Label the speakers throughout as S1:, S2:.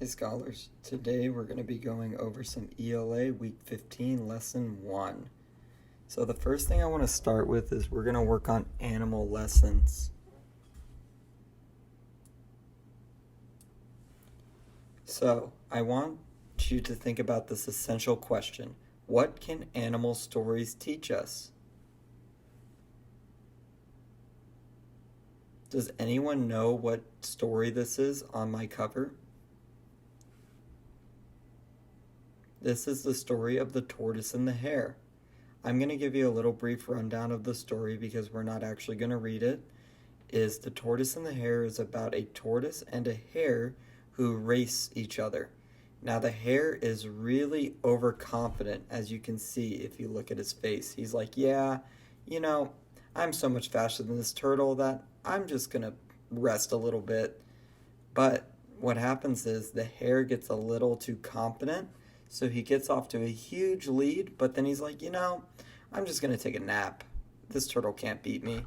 S1: Hey scholars, today we're going to be going over some ELA Week 15 Lesson 1. So the first thing I want to start with is we're going to work on animal lessons. So I want you to think about this essential question. What can animal stories teach us? Does anyone know what story this is on my cover? This is the story of the tortoise and the hare. I'm going to give you a little brief rundown of the story because we're not actually going to read it. The tortoise and the hare is about a tortoise and a hare who race each other. Now the hare is really overconfident, as you can see if you look at his face. He's like, yeah, I'm so much faster than this turtle that I'm just going to rest a little bit. But what happens is the hare gets a little too confident, so he gets off to a huge lead, but then he's like, I'm just going to take a nap. This turtle can't beat me.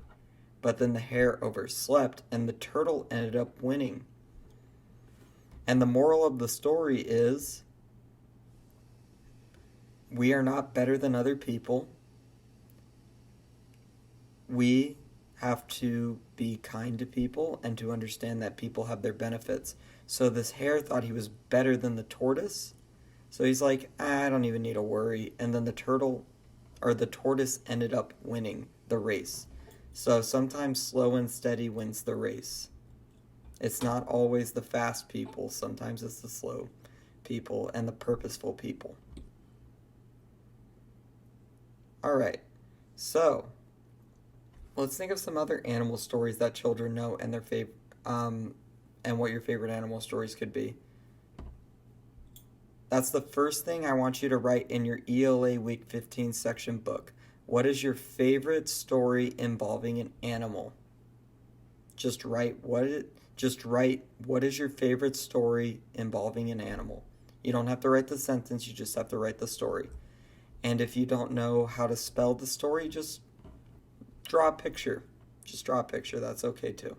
S1: But then the hare overslept, and the turtle ended up winning. And the moral of the story is, we are not better than other people. We have to be kind to people and to understand that people have their benefits. So this hare thought he was better than the tortoise. So he's like, I don't even need to worry. And then the tortoise ended up winning the race. So sometimes slow and steady wins the race. It's not always the fast people. Sometimes it's the slow people and the purposeful people. All right. So let's think of some other animal stories that children know and their and what your favorite animal stories could be. That's the first thing I want you to write in your ELA Week 15 section book. What is your favorite story involving an animal? Just write what is your favorite story involving an animal. You don't have to write the sentence, you just have to write the story. And if you don't know how to spell the story, just draw a picture. Just draw a picture, that's okay too.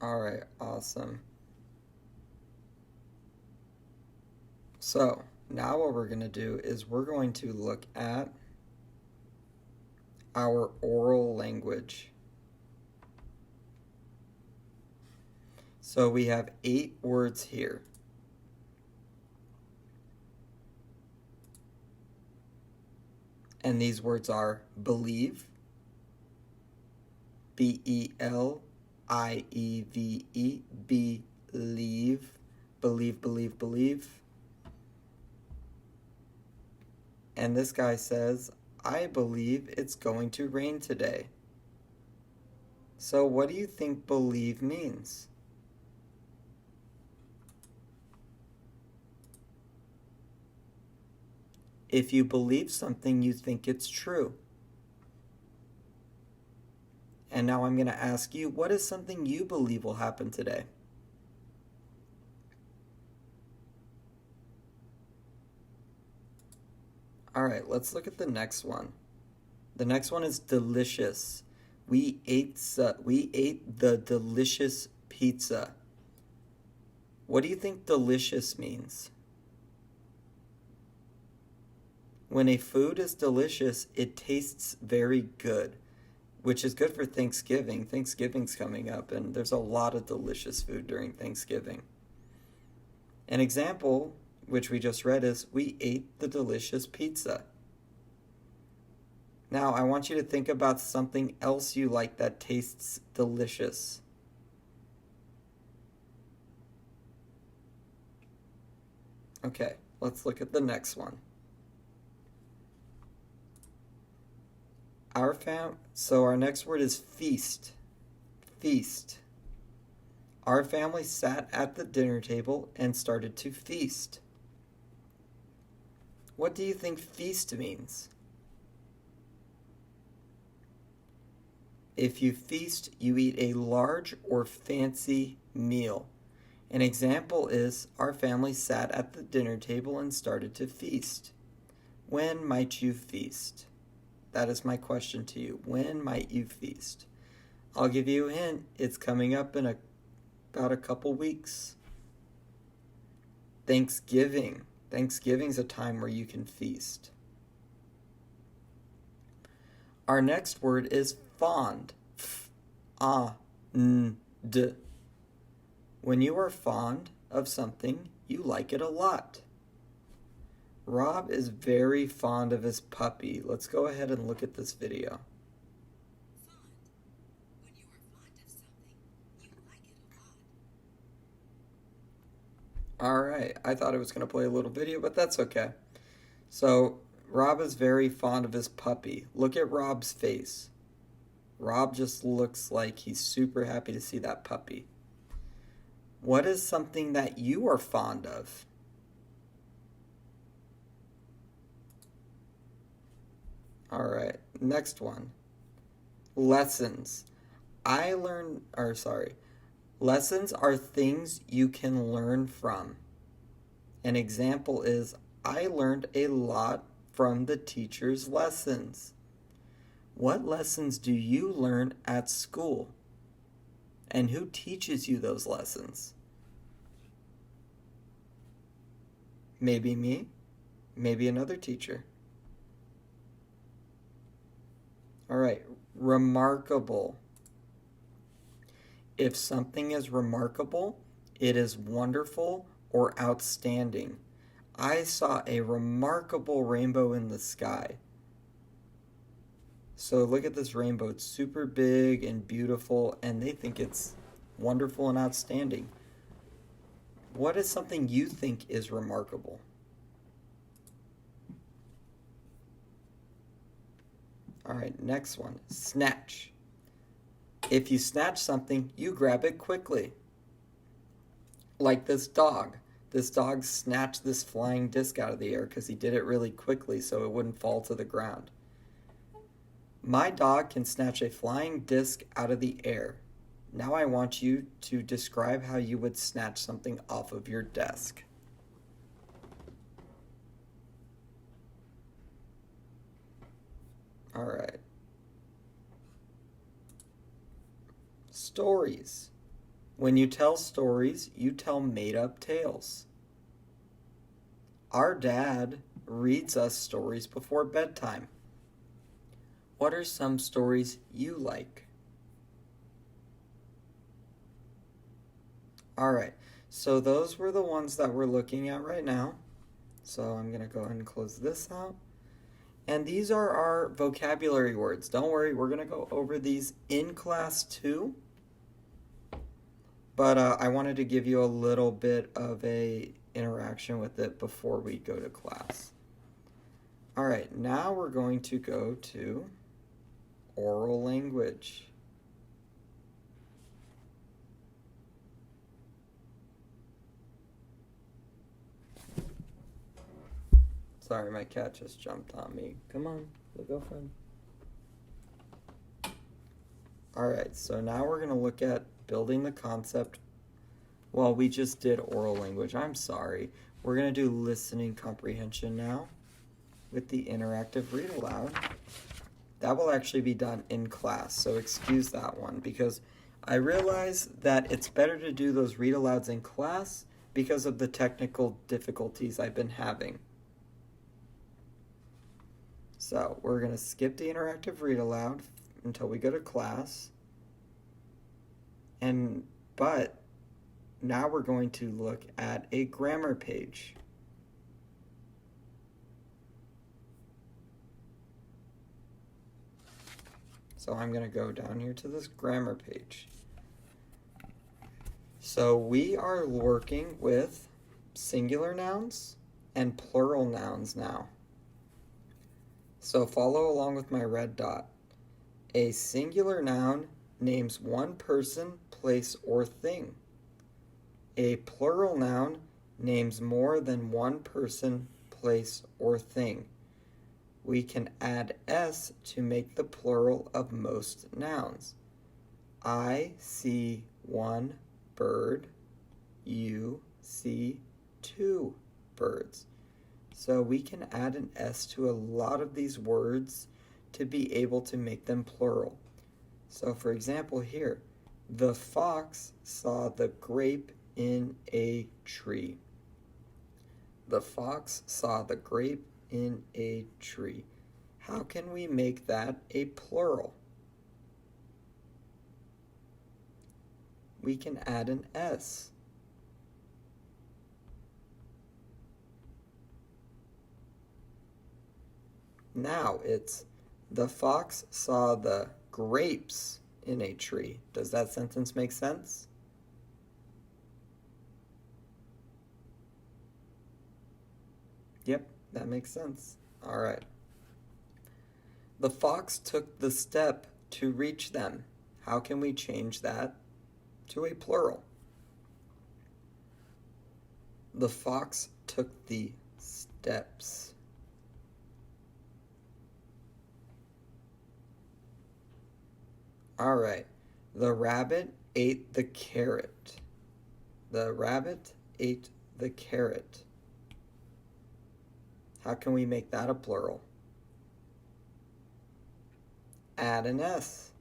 S1: All right, awesome. So now what we're going to do is we're going to look at our oral language. So we have 8 words here. And these words are believe, B-E-L-I-E-V-E, believe, believe, believe, believe. And this guy says, I believe it's going to rain today. So what do you think believe means? If you believe something, you think it's true. And now I'm going to ask you, what is something you believe will happen today? All right, let's look at the next one. The next one is delicious. We ate the delicious pizza. What do you think delicious means? When a food is delicious, it tastes very good, which is good for Thanksgiving. Thanksgiving's coming up, and there's a lot of delicious food during Thanksgiving. An example, which we just read, is we ate the delicious pizza. Now, I want you to think about something else you like that tastes delicious. Okay, let's look at the next one. So our next word is feast. Feast. Our family sat at the dinner table and started to feast. What do you think feast means? If you feast, you eat a large or fancy meal. An example is, our family sat at the dinner table and started to feast. When might you feast? That is my question to you. When might you feast? I'll give you a hint. It's coming up in about a couple weeks. Thanksgiving. Thanksgiving's a time where you can feast. Our next word is fond. F-A-N-D. When you are fond of something, you like it a lot. Rob is very fond of his puppy. Let's go ahead and look at this video.
S2: When you are fond of something, you like it a lot.
S1: Alright, I thought I was going to play a little video, but that's okay. So, Rob is very fond of his puppy. Look at Rob's face. Rob just looks like he's super happy to see that puppy. What is something that you are fond of? Alright, next one. Lessons. Lessons are things you can learn from. An example is, I learned a lot from the teacher's lessons. What lessons do you learn at school? And who teaches you those lessons? Maybe me, maybe another teacher. All right, remarkable. If something is remarkable, it is wonderful or outstanding. I saw a remarkable rainbow in the sky. So look at this rainbow. It's super big and beautiful, and they think it's wonderful and outstanding. What is something you think is remarkable? All right, next one. Snatch. If you snatch something, you grab it quickly. Like this dog. This dog snatched this flying disc out of the air because he did it really quickly so it wouldn't fall to the ground. My dog can snatch a flying disc out of the air. Now I want you to describe how you would snatch something off of your desk. All right. Stories. When you tell stories, you tell made-up tales. Our dad reads us stories before bedtime. What are some stories you like? All right, so those were the ones that we're looking at right now. So I'm going to go ahead and close this out. And these are our vocabulary words. Don't worry, we're going to go over these in class too. But I wanted to give you a little bit of a interaction with it before we go to class. All right, now we're going to go to oral language. Sorry, my cat just jumped on me. Come on, go friend. All right, so now we're going to look at building the concept. Well, we just did oral language. I'm sorry. We're going to do listening comprehension now with the interactive read aloud. That will actually be done in class, so excuse that one, because I realize that it's better to do those read alouds in class because of the technical difficulties I've been having. So we're going to skip the interactive read aloud until we go to class. But now we're going to look at a grammar page. So I'm going to go down here to this grammar page. So we are working with singular nouns and plural nouns now. So follow along with my red dot. A singular noun names one person, place, or thing. A plural noun names more than one person, place, or thing. We can add s to make the plural of most nouns. I see one bird. you see two birds. So we can add an S to a lot of these words to be able to make them plural. So for example here, the fox saw the grape in a tree. The fox saw the grape in a tree. How can we make that a plural? We can add an S. Now it's the fox saw the grapes in a tree. Does that sentence make sense? Yep, that makes sense. All right. The fox took the step to reach them. How can we change that to a plural? The fox took the steps. All right. The rabbit ate the carrot. The rabbit ate the carrot. How can we make that a plural? Add an S.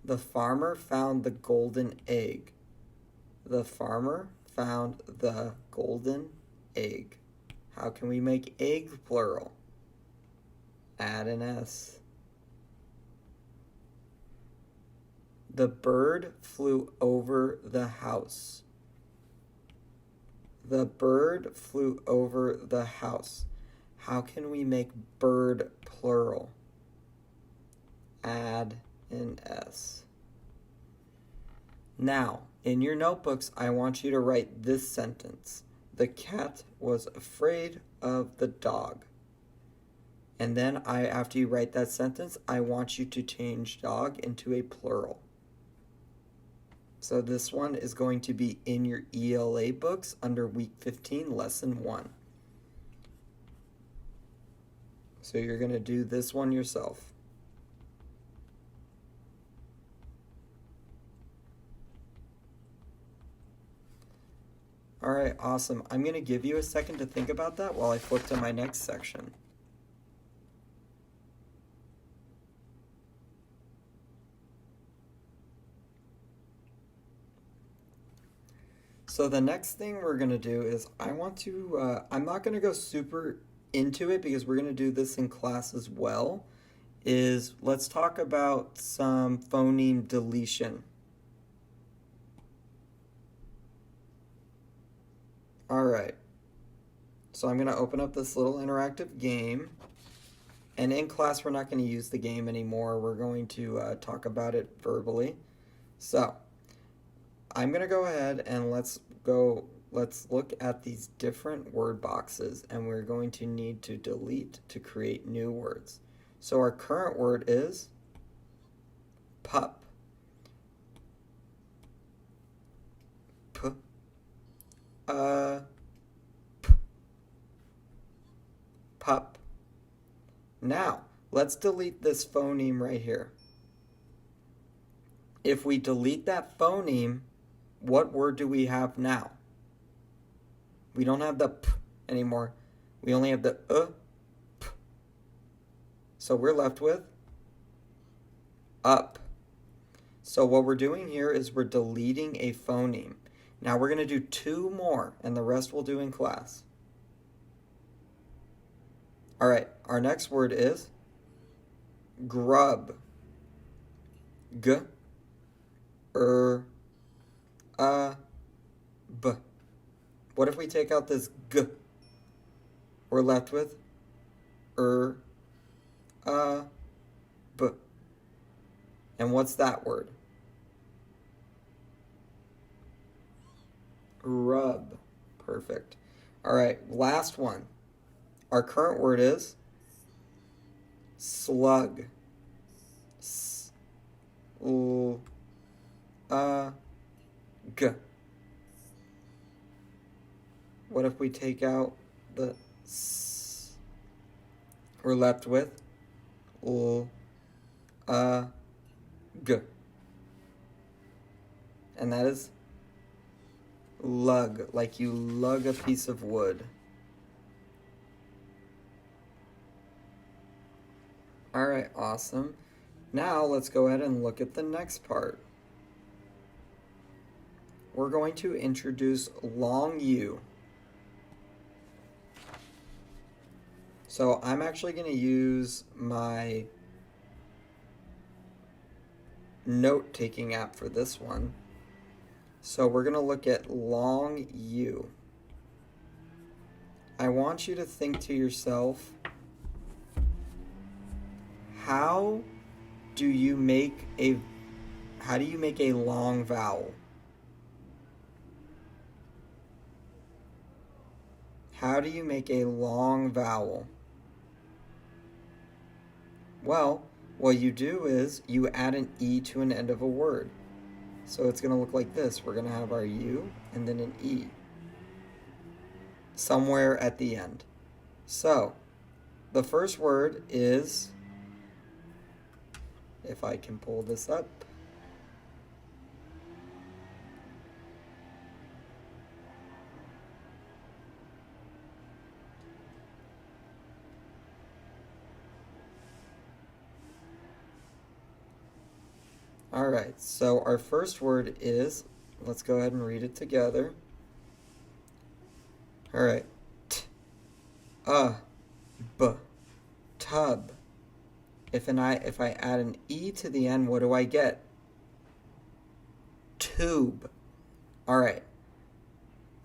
S1: The farmer found the golden egg. The farmer found the golden egg. How can we make egg plural? Add an S. The bird flew over the house. The bird flew over the house. How can we make bird plural? Add an S. Now, in your notebooks, I want you to write this sentence. The cat was afraid of the dog. And then after you write that sentence, I want you to change dog into a plural. So this one is going to be in your ELA books under week 15, lesson 1. So you're going to do this one yourself. All right, awesome. I'm going to give you a second to think about that while I flip to my next section. So the next thing we're going to do is I'm not going to go super into it because we're going to do this in class as well, is let's talk about some phoneme deletion. All right. So I'm going to open up this little interactive game. And in class, we're not going to use the game anymore. We're going to talk about it verbally. So I'm going to go ahead and let's look at these different word boxes, and we're going to need to delete to create new words. So our current word is pup. P, p, pup. Now, let's delete this phoneme right here. If we delete that phoneme, what word do we have now? We don't have the p anymore. We only have the p. So we're left with up. So what we're doing here is we're deleting a phoneme. Now we're going to do 2 more, and the rest we'll do in class. All right, our next word is grub. G, b. What if we take out this g? We're left with b. And what's that word? Rub. Perfect. All right, last one. Our current word is slug. S, l, g. What if we take out the s? We're left with l, g. and that is lug, like you lug a piece of wood. All right, awesome. Now let's go ahead and look at the next part. We're going to introduce long U. So I'm actually going to use my note-taking app for this one. So we're going to look at long U. I want you to think to yourself, how do you make a long vowel? How do you make a long vowel? Well, what you do is you add an E to an end of a word. So it's going to look like this. We're going to have our U and then an E somewhere at the end. So the first word is, if I can pull this up, all right, so our first word is, let's go ahead and read it together. All right. B, tub. If I add an E to the end, what do I get? Tube. All right.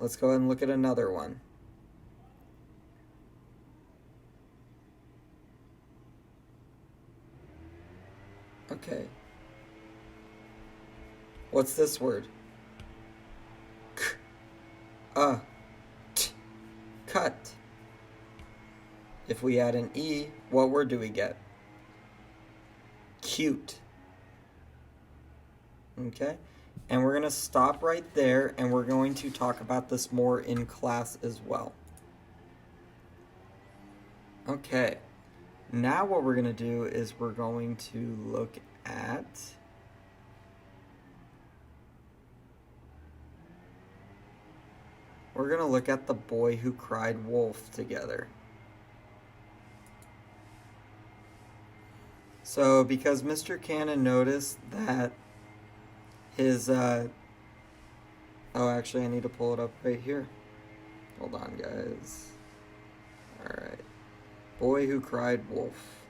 S1: Let's go ahead and look at another one. Okay. What's this word? T, cut. If we add an E, what word do we get? Cute. Okay? And we're going to stop right there, and we're going to talk about this more in class as well. Okay. Now what we're going to do is we're going to look at the boy who cried wolf together. So because Mr. Cannon noticed that his, actually I need to pull it up right here. Hold on, guys. Alright. Boy who cried wolf.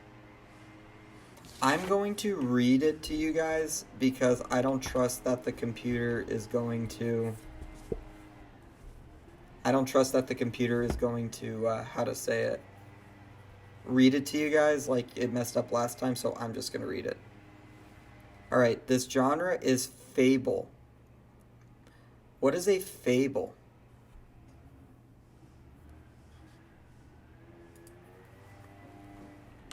S1: I'm going to read it to you guys because I don't trust that the computer is going to... how to say it, read it to you guys like it messed up last time, so I'm just going to read it. All right, this genre is fable. What is a fable?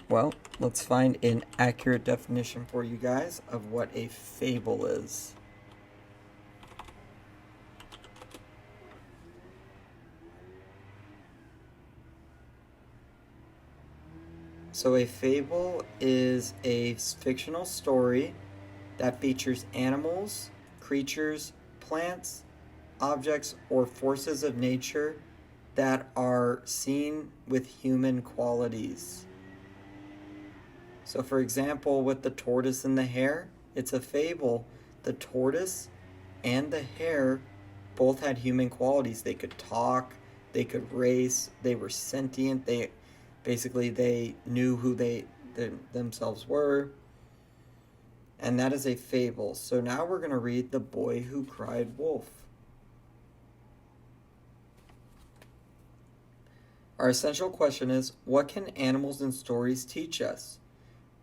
S1: Well, let's find an accurate definition for you guys of what a fable is. So a fable is a fictional story that features animals, creatures, plants, objects, or forces of nature that are seen with human qualities. So for example, with the tortoise and the hare, it's a fable. The tortoise and the hare both had human qualities. They could talk, they could race, they were sentient, they knew who they themselves were. And that is a fable. So now we're going to read The Boy Who Cried Wolf. Our essential question is, what can animals and stories teach us?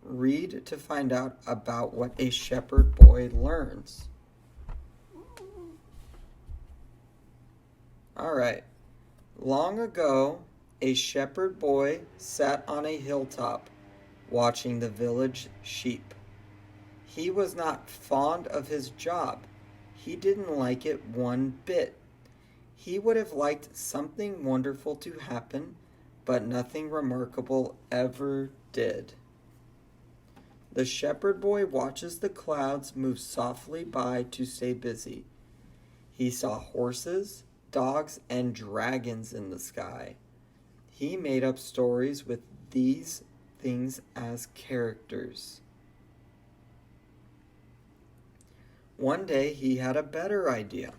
S1: Read to find out about what a shepherd boy learns. All right. Long ago, a shepherd boy sat on a hilltop watching the village sheep. He was not fond of his job. He didn't like it one bit. He would have liked something wonderful to happen, but nothing remarkable ever did. The shepherd boy watches the clouds move softly by to stay busy. He saw horses, dogs, and dragons in the sky. He made up stories with these things as characters. One day he had a better idea.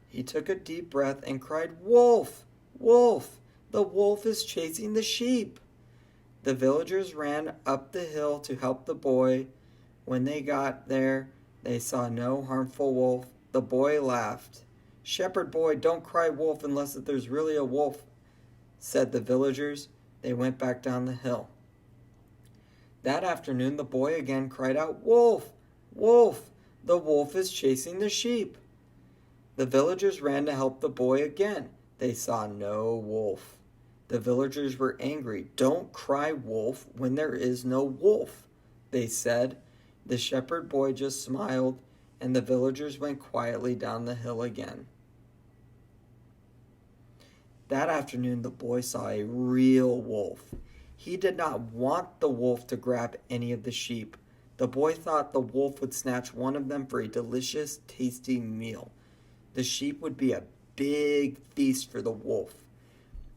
S1: He took a deep breath and cried, "Wolf! Wolf! The wolf is chasing the sheep!" The villagers ran up the hill to help the boy. When they got there, they saw no harmful wolf. The boy laughed. "Shepherd boy, don't cry wolf unless there's really a wolf," said the villagers. They went back down the hill. That afternoon, the boy again cried out, "Wolf! Wolf! The wolf is chasing the sheep!" The villagers ran to help the boy again. They saw no wolf. The villagers were angry. "Don't cry wolf when there is no wolf," they said. The shepherd boy just smiled, and the villagers went quietly down the hill again. That afternoon, the boy saw a real wolf. He did not want the wolf to grab any of the sheep. The boy thought the wolf would snatch one of them for a delicious, tasty meal. The sheep would be a big feast for the wolf.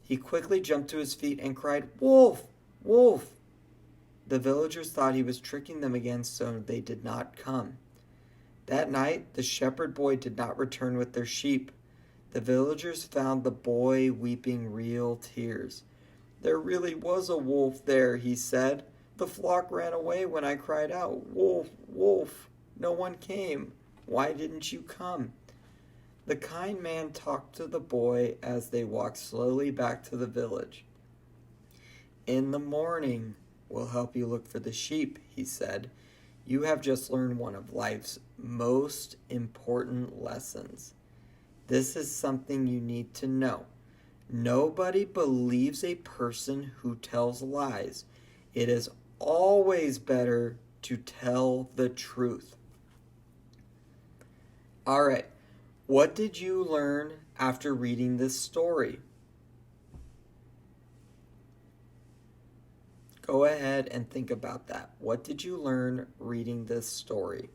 S1: He quickly jumped to his feet and cried, "Wolf! Wolf!" The villagers thought he was tricking them again, so they did not come. That night, the shepherd boy did not return with their sheep. The villagers found the boy weeping real tears. "There really was a wolf there," he said. "The flock ran away when I cried out, 'Wolf! Wolf!' No one came. Why didn't you come?" The kind man talked to the boy as they walked slowly back to the village. "In the morning, we'll help you look for the sheep," he said. "You have just learned one of life's most important lessons. This is something you need to know. Nobody believes a person who tells lies. It is always better to tell the truth." All right. What did you learn after reading this story? Go ahead and think about that. What did you learn reading this story?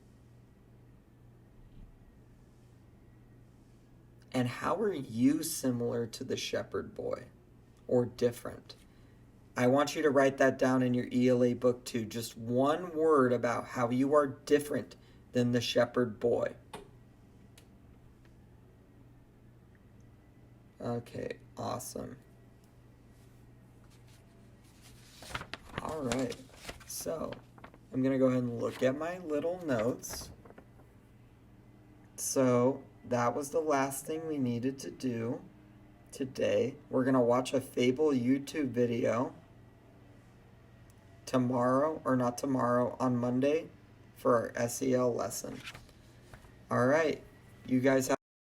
S1: And how are you similar to the shepherd boy or different? I want you to write that down in your ELA book too. Just one word about how you are different than the shepherd boy. Okay, awesome. All right, so I'm going to go ahead and look at my little notes. So that was the last thing we needed to do today. We're going to watch a Fable YouTube video tomorrow, or not tomorrow, on Monday for our SEL lesson. All right, you guys have